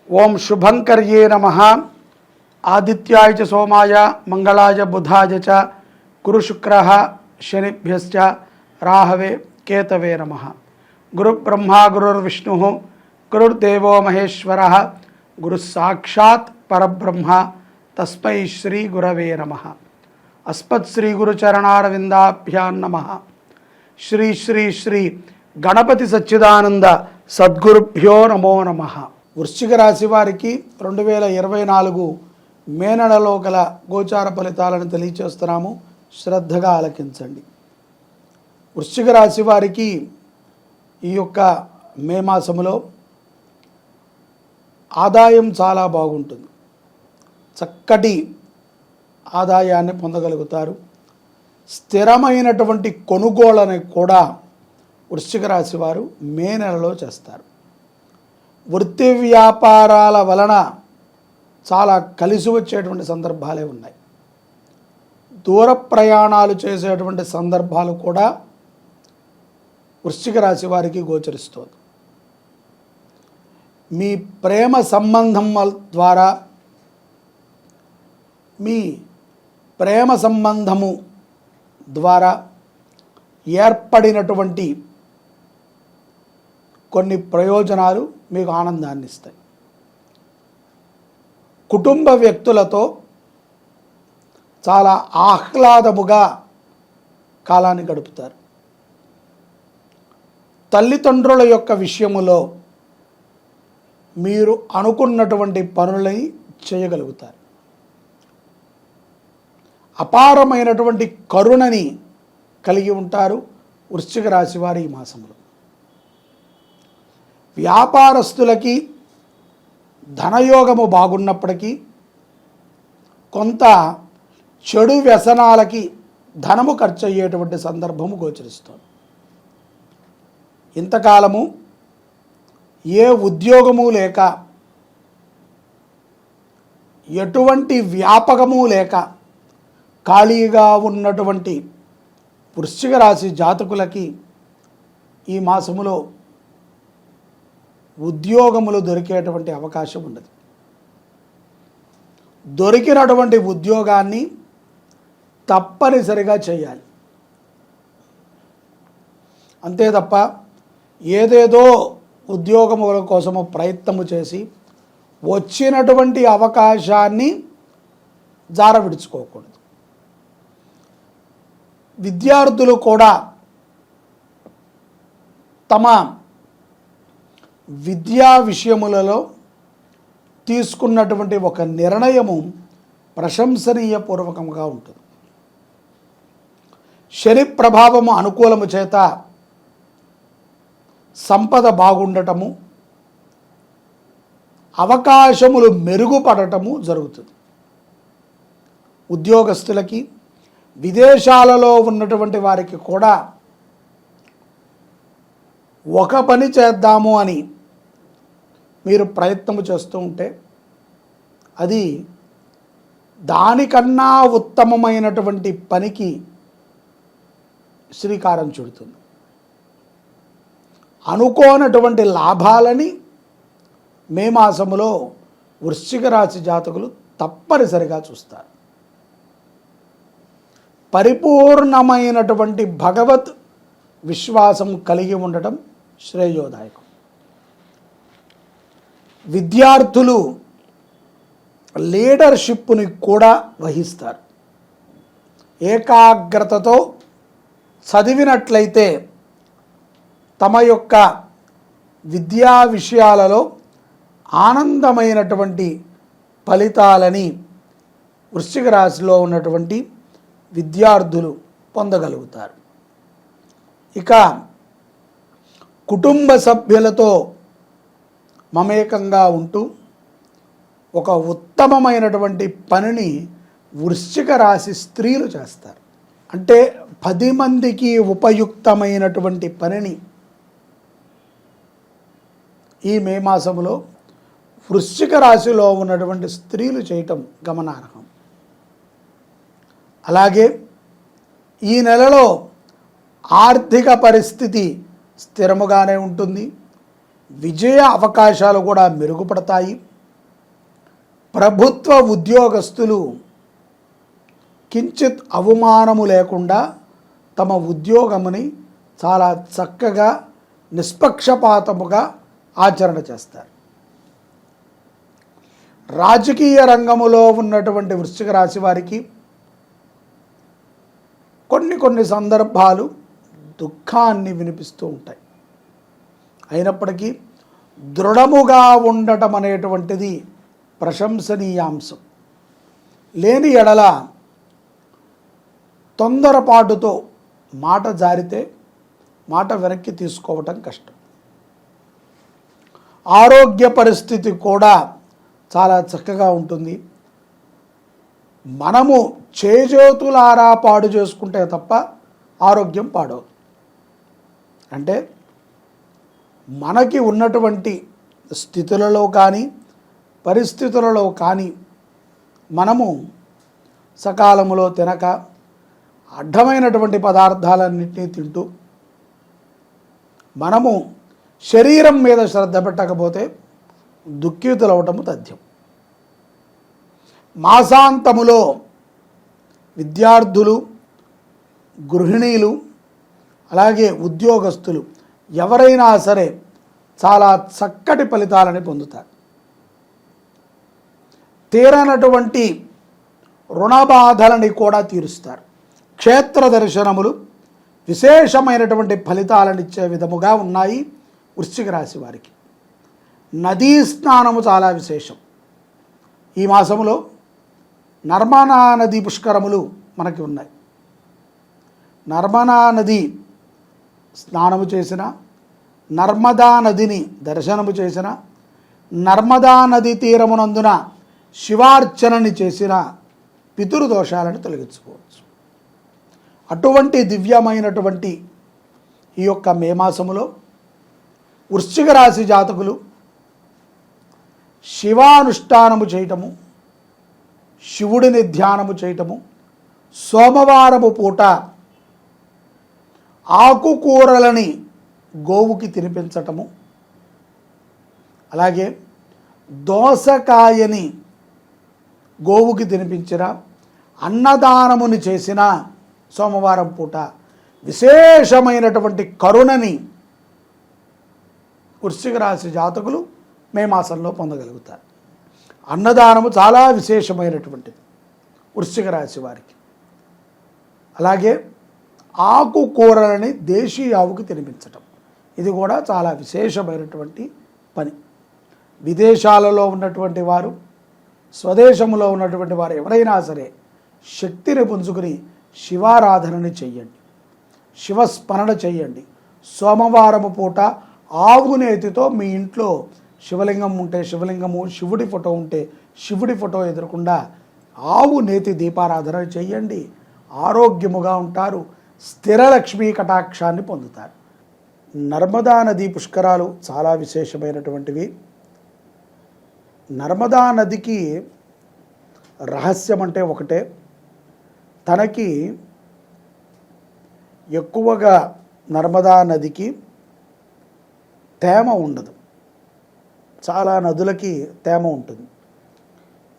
ఓం శుభంకర్యే నమః. ఆదిత్యాయ చ సోమాయ మంగళాయ బుధాయ చ గురు శుక్రః శనిభ్యశ్చ రాహవే కేతవే నమః. గురు బ్రహ్మ గురుర్విష్ణుః గురుర్దేవో మహేశ్వరః గురుః సాక్షాత్ పరబ్రహ్మ తస్మై శ్రీ గురవే నమః. అస్మత్ శ్రీ గురుచరణారవిందాభ్యాం నమః. శ్రీ శ్రీ శ్రీ గణపతి సచ్చిదానంద సద్గురుభ్యో నమో నమః. వృశ్చిక రాశి వారికి 2024 మే నెలలో గల గోచార ఫలితాలను తెలియచేస్తున్నాము. శ్రద్ధగా ఆలకించండి. వృశ్చిక రాశి వారికి ఈ యొక్క మే మాసములో ఆదాయం చాలా బాగుంటుంది. చక్కటి ఆదాయాన్ని పొందగలుగుతారు. స్థిరమైనటువంటి కొనుగోళ్ళని కూడా వృశ్చిక రాశి వారు మే నెలలో చేస్తారు. వృత్తి వ్యాపారాల వలన చాలా కలిసి వచ్చేటువంటి సందర్భాలే ఉన్నాయి. దూర ప్రయాణాలు చేసేటువంటి సందర్భాలు కూడా వృశ్చిక రాశి వారికి గోచరిస్తుంది. మీ ప్రేమ సంబంధం ద్వారా మీ ప్రేమ సంబంధము ద్వారా ఏర్పడినటువంటి కొన్ని ప్రయోజనాలు మీకు ఆనందాన్ని ఇస్తాయి. కుటుంబ వ్యక్తులతో చాలా ఆహ్లాదముగా కాలాన్ని గడుపుతారు. తల్లిదండ్రుల యొక్క విషయములో మీరు అనుకున్నటువంటి పనులని చేయగలుగుతారు. అపారమైనటువంటి కరుణని కలిగి ఉంటారు వృశ్చిక రాశి వారి ఈ మాసంలో. వ్యాపారస్తులకి ధనయోగము బాగున్నప్పటికీ కొంత చెడు వ్యసనాలకి ధనము ఖర్చు అయ్యేటువంటి సందర్భము గోచరిస్తుంది. ఇంతకాలము ఏ ఉద్యోగము లేక ఎటువంటి వ్యాపకము లేక ఖాళీగా ఉన్నటువంటి వృశ్చిక రాశి జాతకులకి ఈ మాసములో ఉద్యోగములు దొరికేటువంటి అవకాశం ఉన్నది. దొరికినటువంటి ఉద్యోగాన్ని తప్పనిసరిగా చేయాలి. అంతే తప్ప ఏదేదో ఉద్యోగముల కోసము ప్రయత్నము చేసి వచ్చినటువంటి అవకాశాన్ని జార విడుచుకోకూడదు. విద్యార్థులు కూడా తమ విద్యా విషయములలో తీసుకున్నటువంటి ఒక నిర్ణయము ప్రశంసనీయపూర్వకంగా ఉంటుంది. శని ప్రభావము అనుకూలము చేత సంపద బాగుండటము, అవకాశములు మెరుగుపడటము జరుగుతుంది. ఉద్యోగస్తులకి విదేశాలలో ఉన్నటువంటి వారికి కూడా ఒక పని చేద్దాము అని మీరు ప్రయత్నము చేస్తూ ఉంటే అది దానికన్నా ఉత్తమమైనటువంటి పనికి శ్రీకారం చుడుతుంది. అనుకోనటువంటి లాభాలని మే మాసములో వృశ్చిక రాశి జాతకులు తప్పనిసరిగా చూస్తారు. పరిపూర్ణమైనటువంటి భగవత్ విశ్వాసం కలిగి ఉండటం శ్రేయోదాయకం. విద్యార్థులు లీడర్షిప్ని కూడా వహిస్తారు. ఏకాగ్రతతో చదివినట్లయితే తమ యొక్క విద్యా విషయాలలో ఆనందమైనటువంటి ఫలితాలని వృశ్చిక రాశిలో ఉన్నటువంటి విద్యార్థులు పొందగలుగుతారు. ఇక కుటుంబ సభ్యులతో మమేకంగా ఉంటూ ఒక ఉత్తమమైనటువంటి పనిని వృశ్చిక రాశి స్త్రీలు చేస్తారు. అంటే 10 మందికి ఉపయుక్తమైనటువంటి పనిని ఈ మే మాసంలో వృశ్చిక రాశిలో ఉన్నటువంటి స్త్రీలు చేయటం గమనార్హం. అలాగే ఈ నెలలో ఆర్థిక పరిస్థితి స్థిరముగానే ఉంటుంది. విజయ అవకాశాలు కూడా మెరుగుపడతాయి. ప్రభుత్వ ఉద్యోగస్తులు కించిత్ అవమానము లేకుండా తమ ఉద్యోగముని చాలా చక్కగా నిష్పక్షపాతముగా ఆచరణ చేస్తారు. రాజకీయ రంగములో ఉన్నటువంటి వృశ్చిక రాశి వారికి కొన్ని సందర్భాలు దుఃఖాన్ని వినిపిస్తూ ఉంటాయి. అయినప్పటికీ దృఢముగా ఉండటం అనేటువంటిది ప్రశంసనీయాంశం. లేని ఎడల తొందరపాటుతో మాట జారితే మాట వెనక్కి తీసుకోవటం కష్టం. ఆరోగ్య పరిస్థితి కూడా చాలా చక్కగా ఉంటుంది. మనము చేజేతులారా పాడు చేసుకుంటే తప్ప ఆరోగ్యం పాడవదు. అంటే మనకి ఉన్నటువంటి స్థితులలో కానీ పరిస్థితులలో కానీ మనము సకాలములో తినక అడ్డమైనటువంటి పదార్థాలన్నింటినీ తింటూ మనము శరీరం మీద శ్రద్ధ పెట్టకపోతే దుఃఖితులవటము తథ్యం. మాసాంతములో విద్యార్థులు, గృహిణీలు, అలాగే ఉద్యోగస్తులు ఎవరైనా సరే చాలా చక్కటి ఫలితాలని పొందుతారు. తీరనటువంటి రుణబాధలని కూడా తీరుస్తారు. క్షేత్ర దర్శనములు విశేషమైనటువంటి ఫలితాలనిచ్చే విధముగా ఉన్నాయి వృశ్చిక రాశి వారికి. నదీ స్నానము చాలా విశేషం. ఈ మాసములో నర్మదా నది పుష్కరములు మనకి ఉన్నాయి. నర్మదా నది స్నానము చేసిన, నర్మదా నదిని దర్శనము చేసిన, నర్మదా నది తీరమునందున శివార్చనని చేసిన పితృదోషాలను తొలగించుకోవచ్చు. అటువంటి దివ్యమైనటువంటి ఈ యొక్క మే మాసములో వృశ్చిక రాశి జాతకులు శివానుష్ఠానము చేయటము, శివుడిని ధ్యానము చేయటము, సోమవారము పూట ఆకుకూరలని గోవుకి తినిపించటము, అలాగే దోసకాయని గోవుకి తినిపించిన, అన్నదానముని చేసిన సోమవారం పూట విశేషమైనటువంటి కరుణని వృశ్చిక రాశి జాతకులు మే మాసంలో పొందగలుగుతారు. అన్నదానము చాలా విశేషమైనటువంటిది వృశ్చిక రాశి వారికి. అలాగే ఆకుకూరలని దేశీయ ఆవుకి తినిపించటం, ఇది కూడా చాలా విశేషమైనటువంటి పని. విదేశాలలో ఉన్నటువంటి వారు, స్వదేశంలో ఉన్నటువంటి వారు ఎవరైనా సరే శక్తిని పుంజుకుని శివారాధనని చెయ్యండి, శివస్మరణ చెయ్యండి. సోమవారము పూట ఆవు నేతితో మీ ఇంట్లో శివలింగం ఉంటే శివలింగము, శివుడి ఫోటో ఉంటే శివుడి ఫోటో ఎదురకుండా ఆవు నేతి దీపారాధన చెయ్యండి. ఆరోగ్యముగా ఉంటారు, స్థిర లక్ష్మీ కటాక్షాన్ని పొందుతారు. నర్మదా నది పుష్కరాలు చాలా విశేషమైనటువంటివి. నర్మదా నదికి రహస్యం అంటే ఒకటే, తనకి ఎక్కువగా నర్మదా నదికి తేమ ఉండదు. చాలా నదులకి తేమ ఉంటుంది.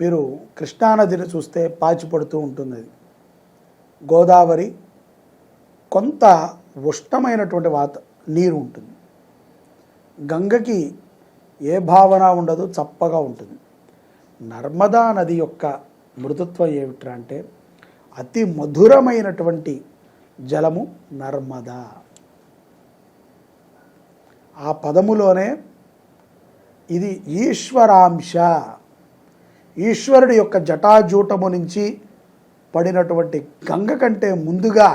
మీరు కృష్ణానదిని చూస్తే పాచి పడుతూ ఉంటుంది. అది గోదావరి కొంత ఉష్ణమైనటువంటి నీరు ఉంటుంది. గంగకి ఏ భావన ఉండదు, చప్పగా ఉంటుంది. నర్మదా నది యొక్క మృదుత్వం ఏమిట్రా అంటే అతి మధురమైనటువంటి జలము నర్మదా. ఆ పదములోనే ఇది ఈశ్వరాంశ, ఈశ్వరుడి యొక్క జటాజూటము నుంచి పడినటువంటి గంగ కంటే ముందుగా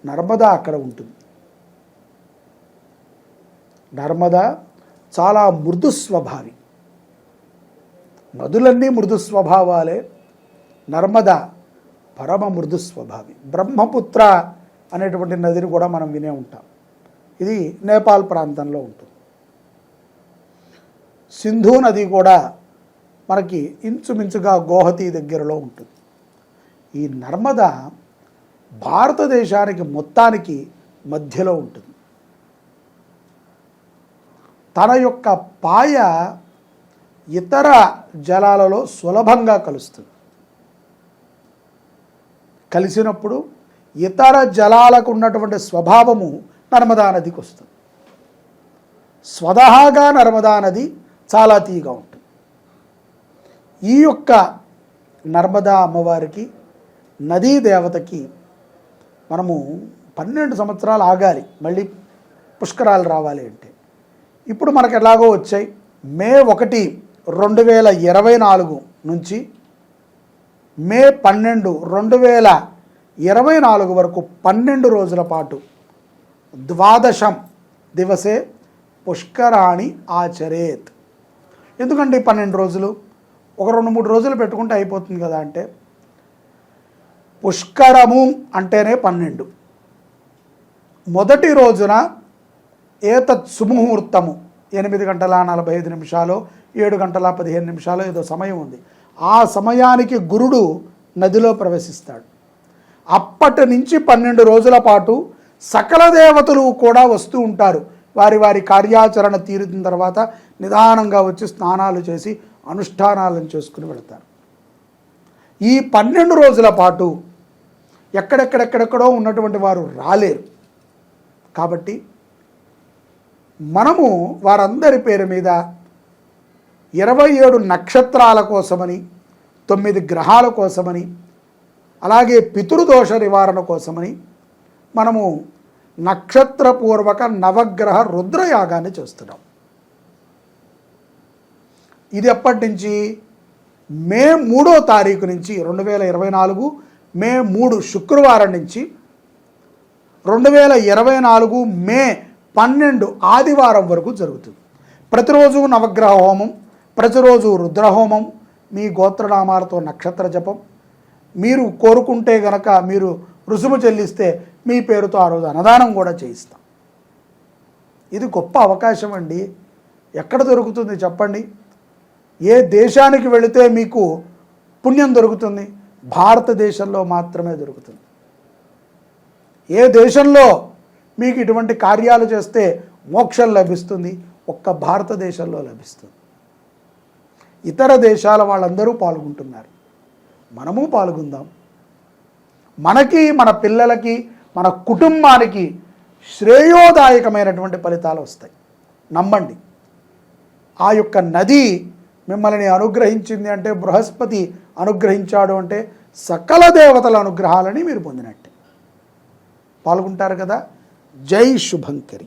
నర్మదా అక్కడ ఉంటుంది. నర్మదా చాలా మృదు స్వభావి. నదులన్నీ మృదు స్వభావాలే, నర్మదా పరమ మృదు స్వభావి. బ్రహ్మపుత్ర అనేటువంటి నదిని కూడా మనం వినే ఉంటాం. ఇది నేపాల్ ప్రాంతంలో ఉంటుంది. సింధు నది కూడా మనకి ఇంచుమించుగా గోహతి దగ్గరలో ఉంటుంది. ఈ నర్మదా భారతదేశానికి మొత్తానికి మధ్యలో ఉంటుంది. తన యొక్క పాయ ఇతర జలాలలో సులభంగా కలుస్తుంది. కలిసినప్పుడు ఇతర జలాలకు ఉన్నటువంటి స్వభావము నర్మదా నదికి వస్తుంది. స్వతహాగా నర్మదా నది చాలా తీయగా ఉంటుంది. ఈ యొక్క నర్మదా అమ్మవారికి, నదీ దేవతకి మనము 12 సంవత్సరాలు ఆగాలి మళ్ళీ పుష్కరాలు రావాలి అంటే. ఇప్పుడు మనకు ఎలాగో వచ్చాయి. మే 1, 2024 నుంచి మే 12, 2024 వరకు 12 రోజుల పాటు ద్వాదశం దివసే పుష్కరాణి ఆచరేత్. ఎందుకంటే 12 రోజులు, ఒక 2-3 రోజులు పెట్టుకుంటే అయిపోతుంది కదా అంటే, పుష్కరము అంటేనే 12. మొదటి రోజున ఏతత్ సుముహూర్తము 8:45 7:15 ఏదో సమయం ఉంది. ఆ సమయానికి గురుడు నదిలో ప్రవేశిస్తాడు. అప్పటి నుంచి 12 రోజుల పాటు సకల దేవతలు కూడా వస్తూ ఉంటారు. వారి వారి కార్యాచరణ తీరిన తర్వాత నిదానంగా వచ్చి స్నానాలు చేసి అనుష్ఠానాలను చేసుకుని వెళతారు. ఈ 12 రోజుల పాటు ఎక్కడెక్కడెక్కడెక్కడో ఉన్నటువంటి వారు రాలేరు. కాబట్టి మనము వారందరి పేరు మీద 27 నక్షత్రాల కోసమని, 9 గ్రహాల కోసమని, అలాగే పితృదోష నివారణ కోసమని మనము నక్షత్రపూర్వక నవగ్రహ రుద్రయాగాన్ని చేస్తున్నాం. ఇది ఎప్పటి నుంచి? మే 3వ తారీఖు నుంచి 2024 మే 3 శుక్రవారం నుంచి 2024 మే 12 ఆదివారం వరకు జరుగుతుంది. ప్రతిరోజు నవగ్రహ హోమం, ప్రతిరోజు రుద్రహోమం, మీ గోత్రనామాలతో నక్షత్ర జపం. మీరు కోరుకుంటే గనక మీరు రుసుము చెల్లిస్తే మీ పేరుతో ఆ రోజు అన్నదానం కూడా చేయిస్తాం. ఇది గొప్ప అవకాశం అండి. ఎక్కడ దొరుకుతుంది చెప్పండి? ఏ దేశానికి వెళితే మీకు పుణ్యం దొరుకుతుంది? భారతదేశంలో మాత్రమే దొరుకుతుంది. ఏ దేశంలో మీకు ఇటువంటి కార్యాలు చేస్తే మోక్షం లభిస్తుంది? ఒక్క భారతదేశంలో లభిస్తుంది. ఇతర దేశాల వాళ్ళందరూ పాల్గొంటున్నారు, మనము పాల్గొందాం. మనకి, మన పిల్లలకి, మన కుటుంబానికి శ్రేయోదాయకమైనటువంటి ఫలితాలు వస్తాయి. నమ్మండి. ఆ యొక్క నది మిమ్మల్ని అనుగ్రహించింది అంటే, బృహస్పతి అనుగ్రహించాడు అంటే సకల దేవతల అనుగ్రహాలని మీరు పొందినట్టే. పాల్గొంటారు కదా. జై శుభంకరి.